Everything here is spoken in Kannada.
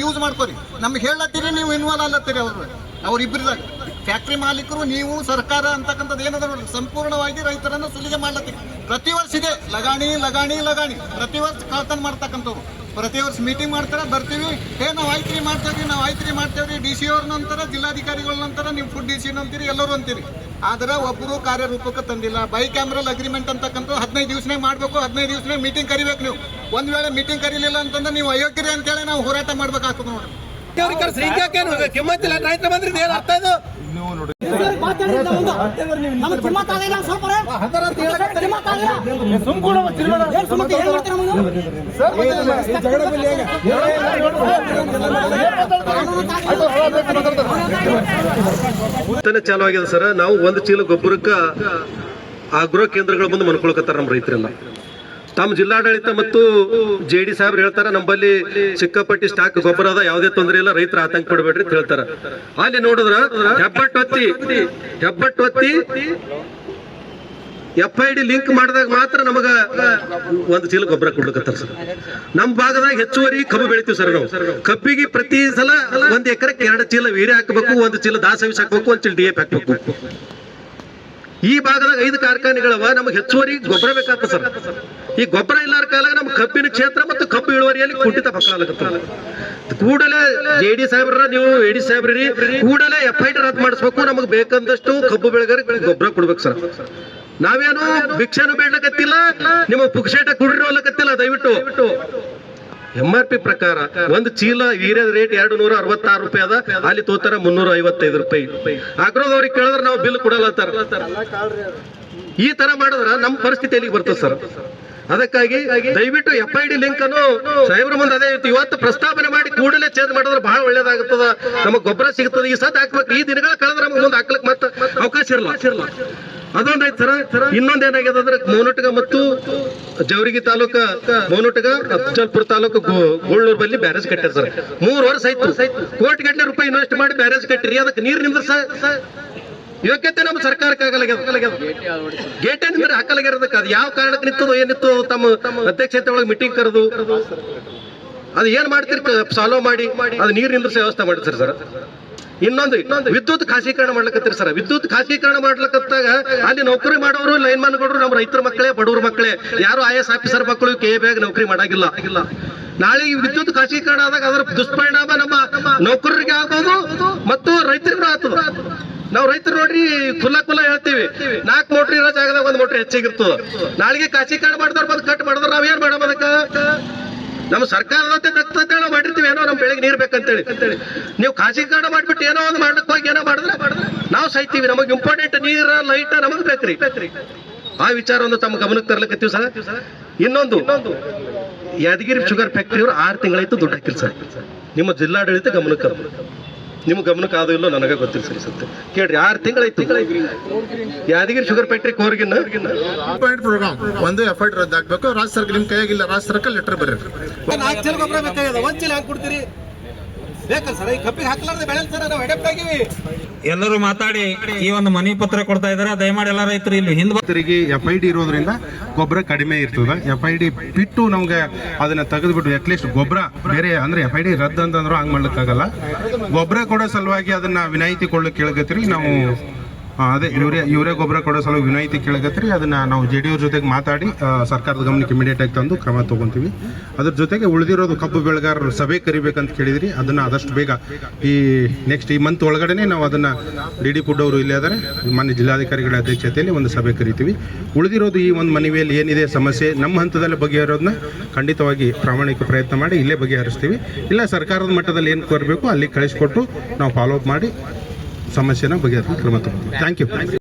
ಯೂಸ್ ಮಾಡ್ಕೊರಿ. ನಮ್ಗೆ ಹೇಳತ್ತೀರಿ, ನೀವು ಇನ್ವಾಲ್ವ್ ಅಲ್ಲತ್ತೀರಿ. ಅವ್ರಿಬ್ಬರಿದಾಗ ಫ್ಯಾಕ್ಟ್ರಿ ಮಾಲೀಕರು, ನೀವು ಸರ್ಕಾರ ಅಂತಕ್ಕಂಥದ್ದು ಏನದ ನೋಡಿ, ಸಂಪೂರ್ಣವಾಗಿ ರೈತರನ್ನು ಸುಲಿಗೆ ಮಾಡ್ಲತ್ತೀರಿ. ಪ್ರತಿ ವರ್ಷ ಇದೆ ಲಗಾಣಿ ಲಗಾಣಿ ಲಗಾಣಿ, ಪ್ರತಿ ವರ್ಷ ಕಳ್ತನ ಮಾಡ್ತಕ್ಕಂಥವ್ರು. ಪ್ರತಿ ವರ್ಷ ಮೀಟಿಂಗ್ ಮಾಡ್ತಾರೆ, ಬರ್ತೀವಿ, ನಾವು ಆಯ್ತ್ರಿ ಮಾಡ್ತೇವ್ರಿ, ನಾವು ಆಯ್ತ್ರಿ ಮಾಡ್ತೇವ್ರಿ. ಡಿ ಸಿ ಅವ್ರ ನಂತರ ಜಿಲ್ಲಾಧಿಕಾರಿಗಳ ನಂತರ ನೀವು ಫುಡ್ ಡಿ ಸಿ ಅಂತೀರಿ, ಎಲ್ಲರೂ ಅಂತೀರಿ. ಆದ್ರೆ ಒಬ್ಬರು ಕಾರ್ಯರೂಪಕ್ಕೆ ತಂದಿಲ್ಲ. ಬೈ ಕ್ಯಾಮ್ರಲ್ ಅಗ್ರಿಮೆಂಟ್ ಅಂತಕ್ಕಂಥ 15 ದಿವಸನೇ ಮಾಡಬೇಕು, 15 ದಿವಸನೇ ಮೀಟಿಂಗ್ ಕರಿಬೇಕು. ನೀವು ಒಂದು ವೇಳೆ ಮೀಟಿಂಗ್ ಕರೀಲಿಲ್ಲ ಅಂತಂದ್ರೆ ನೀವು ಅಯೋಗ್ಯರೇ ಅಂತೇಳಿ ನಾವು ಹೋರಾಟ ಮಾಡ್ಬೇಕಾಗ್ತದೆ ನೋಡಿ. ಚಾಲು ಆಗಿದೆ ಸರ್. ನಾವು ಒಂದು ಚೀಲ ಗೊಬ್ಬರಕ್ಕ ಆಗ್ರೋ ಕೇಂದ್ರಗಳ ಮುಂದೆ ಮನ್ಕೊಳ್ಕತ್ತಾರ ನಮ್ಮ ರೈತರೆಲ್ಲ. ತಮ್ಮ ಜಿಲ್ಲಾಡಳಿತ ಮತ್ತು JD ಸಾಹೇಬ್ರು ಹೇಳ್ತಾರ, ನಮ್ಮಲ್ಲಿ ಸಿಕ್ಕಾಪಟ್ಟಿ ಸ್ಟಾಕ್ ಗೊಬ್ಬರ ಅದ, ಯಾವುದೇ ತೊಂದರೆ ಇಲ್ಲ, ರೈತರ ಆತಂಕ ಪಡಬೇಡ್ರಿ ಅಂತ ಹೇಳ್ತಾರ. ಅಲ್ಲಿ ನೋಡಿದ್ರ ಹೆಬ್ಬಟ್ಟೊತ್ತಿ FID ಲಿಂಕ್ ಮಾಡಿದಾಗ ಮಾತ್ರ ನಮಗ ಒಂದು ಚೀಲ ಗೊಬ್ಬರ ಕೊಡ್ಲಿಕತ್ತಾರ ಸರ್. ನಮ್ಮ ಭಾಗದಾಗ ಹೆಚ್ಚುವರಿ ಕಬ್ಬು ಬೆಳಿತೀವಿ ಸರ್. ನಾವು ಕಬ್ಬಿಗೆ ಪ್ರತಿ ಸಲ 1 ಎಕರೆಗೆ 2 ಚೀಲ ವೀರ್ಯ ಹಾಕಬೇಕು, 1 ಚೀಲ ದಾಸವಿಷ ಹಾಕಬೇಕು, 1 ಚೀಲ DAP ಹಾಕಬೇಕು. ಈ ಭಾಗದಾಗ 5 ಕಾರ್ಖಾನೆಗಳವ, ನಮ್ಗೆ ಹೆಚ್ಚುವರಿ ಗೊಬ್ಬರ ಬೇಕಾಗ್ತದೆ ಸರ್. ಈ ಗೊಬ್ಬರ ಇಲ್ಲಾರ ಕಾಲಾಗ ನಮ್ಮ ಕಬ್ಬಿನ ಕ್ಷೇತ್ರ ಮತ್ತು ಕಬ್ಬು ಇಳುವರಿಯಲ್ಲಿ ಕುಂಠಿತ ಪಕ್ಕಾಗತ್ತದ. ಕೂಡಲೇ JD ಸಾಹೇಬ್ರ, ನೀವು AD ಸಾಹೇಬ್ರಿ, ಕೂಡಲೇ FID ರದ್ದು ಮಾಡಿಸ್ಬೇಕು. ನಮಗೆ ಬೇಕಂದಷ್ಟು ಕಬ್ಬು ಬೆಳೆಗಾರರಿಗೆ ಗೊಬ್ಬರ ಕೊಡ್ಬೇಕು ಸರ್. ನಾವೇನು ಭಿಕ್ಷೆನೂ ಬೇಡಕತ್ತಿಲ್ಲ, ನಿಮ್ಮ ಪುಕ್ಷೇಟ ಕುಡ್ರಿ ಅಲ್ಲಕತ್ತಿಲ್ಲ. ದಯವಿಟ್ಟು MRP ಪ್ರಕಾರ 1 ಚೀಲ ವೀರ್ಯದ ರೇಟ್ 266 ರೂಪಾಯಿ ಅದ, ಅಲ್ಲಿ ತೋತಾರ 355 ರೂಪಾಯಿ. ಆಗ್ರೋದವ್ರಿಗೆ ಕೇಳಿದ್ರೆ ನಾವು ಬಿಲ್ ಕೊಡಲ್ಲ. ಈ ತರ ಮಾಡಿದ್ರ ನಮ್ಮ ಪರಿಸ್ಥಿತಿ ಎಲ್ಲಿಗೆ ಬರ್ತದೆ ಸರ್. ಅದಕ್ಕಾಗಿ ದಯವಿಟ್ಟು FID ಲಿಂಕ್ ಅನ್ನು ಸಾಹೇಬ್ರ ಮುಂದೆ ಅದೇ ಇವತ್ತು ಪ್ರಸ್ತಾವನೆ ಮಾಡಿ ಕೂಡಲೇ ಚೇಂಜ್ ಮಾಡಿದ್ರೆ ಬಹಳ ಒಳ್ಳೇದಾಗುತ್ತದ. ನಮಗೆ ಗೊಬ್ಬರ ಸಿಗುತ್ತದೆ. ಈ ಸತ್ ಹಾಕ್ಬೇಕು. ಈ ದಿನಗಳ ಕಳೆದ್ರೆ ನಮ್ಗೆ ಮುಂದೆ ಹಾಕ್ಲಿಕ್ಕೆ ಮತ್ತೆ ಅವಕಾಶ ಇರಲ್ಲ. ಅದೊಂದೈತೆ ಸರ್. ಇನ್ನೊಂದೇನಾಗಿದೆ ಅಂದ್ರೆ ಮೌನಟಗ ಮತ್ತು ಜವರಿಗಿ ತಾಲೂಕ, ಮೌನಟಗ ಅಫಜಲ್ಪುರ ತಾಲೂಕು ಗೋಳ್ನೂರ್ ಬಲ್ಲಿ ಬ್ಯಾರೇಜ್ ಕಟ್ಟಾರ ಸರ್. 3 ವರ್ಷ ಆಯ್ತು. ಕೋಟಿಗಟ್ಟಲೆ ರೂಪಾಯಿ ಇನ್ವೆಸ್ಟ್ ಮಾಡಿ ಬ್ಯಾರೇಜ್ ಕಟ್ಟಿರಿ. ಅದಕ್ಕೆ ನೀರು ನಿಂದ್ರ ಯೋಗ್ಯತೆ ನಮ್ಮ ಸರ್ಕಾರಕ್ಕೆ ಗೇಟೆ ನಿಂದ್ರೆ ಹಾಕಲಾಗಿರೋದಕ್ಕೆ ಅದು ಯಾವ ಕಾರಣಕ್ಕೆ ನಿಂತದೋ ಏನಿತ್ತು, ತಮ್ಮ ಅಧ್ಯಕ್ಷತೆ ಒಳಗೆ ಮೀಟಿಂಗ್ ಕರೆದು ಅದು ಏನ್ ಮಾಡ್ತಿರ್ ಸಾಲ್ವ್ ಮಾಡಿ ಅದು ನೀರು ನಿಂದ್ರಿಸ ವ್ಯವಸ್ಥೆ ಮಾಡಿದ್ರಿ ಸರ್. ಇನ್ನೊಂದು ವಿದ್ಯುತ್ ಖಾಸಗೀಕರಣ ಮಾಡ್ಲಕತ್ತೀರಿ ಸರ್. ವಿದ್ಯುತ್ ಖಾಸಗೀಕರಣ ಮಾಡ್ಲಕತ್ತಾಗ ಅಲ್ಲಿ ನೌಕರಿ ಮಾಡೋರು ಲೈನ್ಮನ್ಗಳು ನಮ್ಮ ರೈತರ ಮಕ್ಕಳೇ, ಬಡವ್ರ ಮಕ್ಕಳೇ, ಯಾರು IAS ಆಫೀಸರ್ ಮಕ್ಕಳು KA ನೌಕರಿ ಮಾಡಾಗಿಲ್ಲ. ನಾಳೆ ಈ ವಿದ್ಯುತ್ ಖಾಸಗೀಕರಣ ಆದಾಗ ಅದರ ದುಷ್ಪರಿಣಾಮ ನಮ್ಮ ನೌಕರರಿಗೆ ಆಗ್ಬೋದು ಮತ್ತು ರೈತರಿಗೂ ಆಗ್ತದ. ನಾವು ರೈತರು ನೋಡ್ರಿ ಕುಲ್ಲ ಹೇಳ್ತೀವಿ, 4 ಮೋಟ್ರ್ ಇರೋ ಜಾಗದಾಗ 1 ಮೋಟ್ರ್ ಹೆಚ್ಚಾಗಿರ್ತದ. ನಾಳೆಗೆ ಖಾಸಗೀಕರಣ ಮಾಡಿದವ್ರು ಬಂದು ಕಟ್ ಮಾಡಿದ್ರೆ ನಾವ್ ಏನ್ ಮಾಡೋಣ? ಅದಕ್ಕ ನಮ್ಮ ಸರ್ಕಾರದ ನಾವು ಮಾಡಿರ್ತೀವಿ, ಏನೋ ನಮ್ಮ ಬೆಳೆಗೆ ನೀರ್ ಬೇಕಂತೇಳಿ. ನೀವು ಖಾಸಗೀಕರಣ ಮಾಡ್ಬಿಟ್ಟು ಏನೋ ಒಂದು ಮಾಡ್ಲಿಕ್ಕೆ ಹೋಗಿ ಏನೋ ಮಾಡಿದ್ರೆ ನಾವು ಸೈತೀವಿ. ನಮಗೆ ಇಂಪಾರ್ಟೆಂಟ್ ನೀರ, ಲೈಟ್ ನಮಗ್ ಬೇಕ್ರಿ. ಆ ವಿಚಾರವನ್ನು ತಮ್ಮ ಗಮನಕ್ಕೆ ತರ್ಲಿಕ್ಕತ್ತೀವಿ ಸರ್. ಇನ್ನೊಂದು ಯಾದಗಿರಿ ಶುಗರ್ ಫ್ಯಾಕ್ಟರಿ ಅವರು 6 ತಿಂಗಳಾಯ್ತು ದುಡ್ಡು ಹಾಕಿಲ್ಲ ಸರ್. ನಿಮ್ಮ ಜಿಲ್ಲಾಡಳಿತ ನಿಮ್ಗೆ ಗಮನಕ್ಕೆ ಆದೋ ಇಲ್ಲೋ ನನಗೆ ಗೊತ್ತಿಲ್ಲ ಸರಿ ಸತ್ಯ ಕೇಳ್ರಿ. 6 ತಿಂಗಳಾಯ್ತು ಯಾದಗಿರಿ ಶುಗರ್ ಫ್ಯಾಕ್ಟರಿ ಕೋರ್ಗಿನ ಪ್ರೋಗ್ರಾಮ್ ಒಂದು FID ರದ್ದು ಆಗ್ಬೇಕು. ರಾಜ್ಯ ಸರ್ಕಾರ ನಿಮ್ ಕೈಯಾಗಿಲ್ಲ, ರಾಜ್ಯ ಸರ್ಕಾರ ಲೆಟರ್ ಬರ್ರಿ. 4 ಚೀಲ ಗೊಬ್ಬರ ಬೇಕಾಗ್ಯದ, 1 ಚೀಲ ಹಾಕಿ ಕೊಡ್ತೀರಿ ಬೇಕಲ್ಲ ಸರ್. ಈ ಕಪ್ಪಿಗೆ ಹಾಕ್ಲಾರ್ದೆ ಬೆಳೆ ಸರ್ ನಾವು ಅಡಾಪ್ಟ್ ಆಗಿವಿ. ಎಲ್ಲರೂ ಮಾತಾಡಿ ಈ ಒಂದು ಮನವಿ ಪತ್ರ ಕೊಡ್ತಾ ಇದಾರೆ. ದಯಮಾಡಿ ಎಲ್ಲ ರೈತರು ಇಲ್ಲಿ ಹಿಂದೆ FID ಇರೋದ್ರಿಂದ ಗೊಬ್ಬರ ಕಡಿಮೆ ಇರ್ತದ. FID ಬಿಟ್ಟು ನಮ್ಗೆ ಅದನ್ನ ತೆಗೆದ್ಬಿಟ್ಟು ಅಟ್ಲೀಸ್ಟ್ ಗೊಬ್ಬರ ಬೇರೆ ಅಂದ್ರೆ FID ರದ್ದು ಅಂತಂದ್ರು ಹಂಗ್ ಮಾಡ್ಲಿಕ್ಕಾಗಲ್ಲ. ಗೊಬ್ಬರ ಕೊಡೋ ಸಲುವಾಗಿ ಅದನ್ನ ವಿನಾಯಿತಿ ಕೊಡ್ಲಿಕ್ಕೆ ಕೇಳಗತ್ರಿ. ನಾವು ಅದೇ ಯೂರಿಯಾ ಗೊಬ್ಬರ ಕೊಡೋ ಸಲುವಾಗಿ ವಿನಾಯಿತಿ ಕೇಳಗತ್ರಿ. ಅದನ್ನ ನಾವು JD ಅವ್ರ ಜೊತೆಗೆ ಮಾತಾಡಿ ಸರ್ಕಾರದ ಗಮನಕ್ಕೆ ಇಮಿಡಿಯೇಟ್ ಆಗಿ ತಂದು ಕ್ರಮ ತಗೊಂತೀವಿ. ಅದ್ರ ಜೊತೆಗೆ ಉಳಿದಿರೋದು ಕಬ್ಬು ಬೆಳೆಗಾರರು ಸಭೆ ಕರಿಬೇಕಂತ ಕೇಳಿದ್ರಿ. ಅದನ್ನ ಆದಷ್ಟು ಬೇಗ ಈ ನೆಕ್ಸ್ಟ್ ಈ ಮಂತ್ ಒಳಗಡೆನೆ ನಾವು ಅದನ್ನ DD ಫುಡ್ ಅವರು ಇಲ್ಲೇ ಆದರೆ ಮಾನ್ಯ ಜಿಲ್ಲಾಧಿಕಾರಿಗಳ ಅಧ್ಯಕ್ಷತೆಯಲ್ಲಿ ಒಂದು ಸಭೆ ಕರಿತೀವಿ. ಉಳಿದಿರೋದು ಈ ಒಂದು ಮನವಿಯಲ್ಲಿ ಏನಿದೆ ಸಮಸ್ಯೆ ನಮ್ಮ ಹಂತದಲ್ಲಿ ಬಗೆಹರೋದನ್ನ ಖಂಡಿತವಾಗಿ ಪ್ರಾಮಾಣಿಕ ಪ್ರಯತ್ನ ಮಾಡಿ ಇಲ್ಲೇ ಬಗೆಹರಿಸ್ತೀವಿ. ಇಲ್ಲ ಸರ್ಕಾರದ ಮಟ್ಟದಲ್ಲಿ ಏನು ಬರಬೇಕು ಅಲ್ಲಿ ಕಳಿಸ್ಕೊಟ್ಟು ನಾವು ಫಾಲೋ ಅಪ್ ಮಾಡಿ ಸಮಸ್ಯೆನ ಬಗೆಹರಿಸಲು ಕ್ರಮ ತಗೊಳ್ತೀವಿ. Thank you.